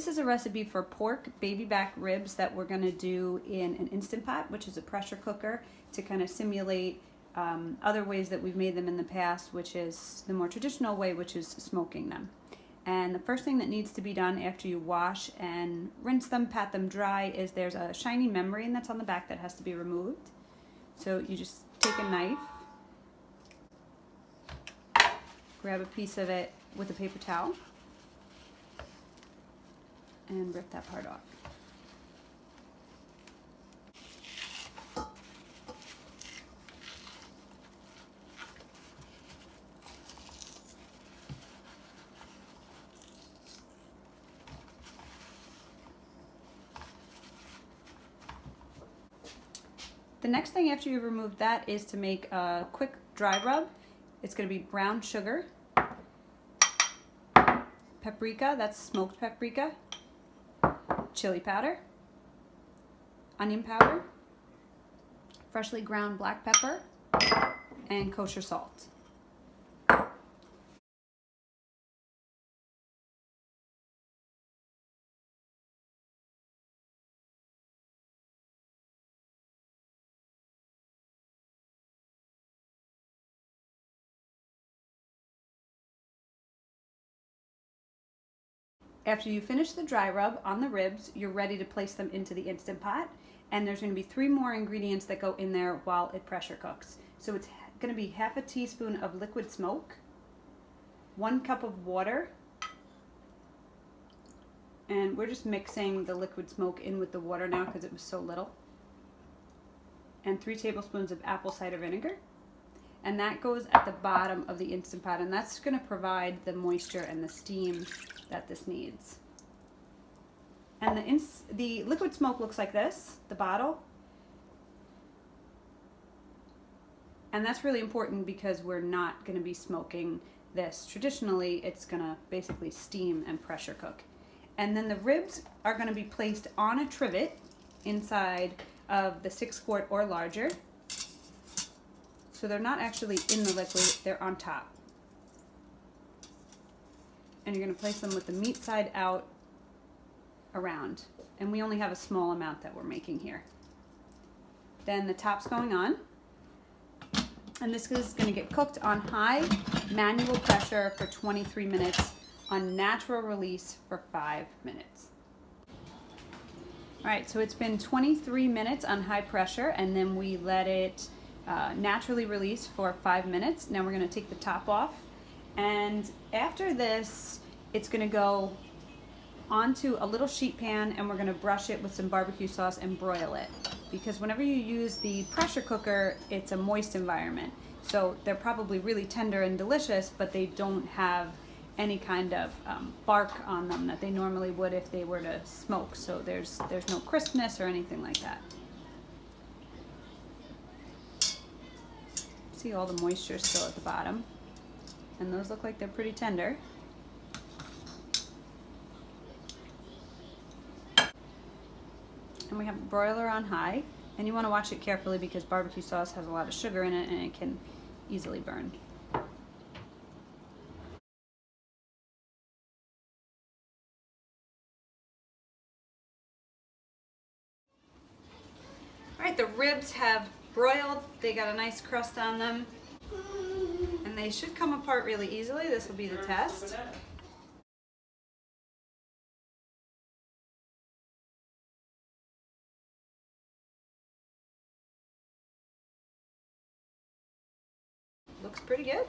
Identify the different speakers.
Speaker 1: This is a recipe for pork baby back ribs that we're going to do in an Instant Pot, which is a pressure cooker, to kind of simulate other ways that we've made them in the past, which is the more traditional way, which is smoking them. And the first thing that needs to be done after you wash and rinse them, pat them dry, is there's a shiny membrane that's on the back that has to be removed. So you just take a knife, grab a piece of it with a paper towel, and rip that part off. The next thing after you remove that is to make a quick dry rub. It's going to be brown sugar, paprika, that's smoked paprika, chili powder, onion powder, freshly ground black pepper, and kosher salt. After you finish the dry rub on the ribs, you're ready to place them into the Instant Pot. And there's going to be 3 more ingredients that go in there while it pressure cooks. So it's going to be half a teaspoon of liquid smoke, 1 cup of water, and we're just mixing the liquid smoke in with the water now because it was so little, and 3 tablespoons of apple cider vinegar. And that goes at the bottom of the Instant Pot, and that's going to provide the moisture and the steam that this needs. And the liquid smoke looks like this, the bottle. And that's really important because we're not going to be smoking this. Traditionally, it's going to basically steam and pressure cook. And then the ribs are going to be placed on a trivet inside of the 6-quart or larger. So they're not actually in the liquid, they're on top. And you're going to place them with the meat side out around. And we only have a small amount that we're making here. Then the top's going on. And this is going to get cooked on high manual pressure for 23 minutes, on natural release for 5 minutes. All right, so it's been 23 minutes on high pressure, and then we let it naturally release for 5 minutes. Now we're going to take the top off, and after this it's going to go onto a little sheet pan, and we're going to brush it with some barbecue sauce and broil it, because whenever you use the pressure cooker, it's a moist environment, so they're probably really tender and delicious, but they don't have any kind of bark on them that they normally would if they were to smoke, so there's no crispness or anything like that. See all the moisture still at the bottom, and those look like they're pretty tender. And we have a broiler on high, and you want to watch it carefully because barbecue sauce has a lot of sugar in it and it can easily burn. All right, the ribs have broiled. They got a nice crust on them, and they should come apart really easily. This will be the test. Looks pretty good.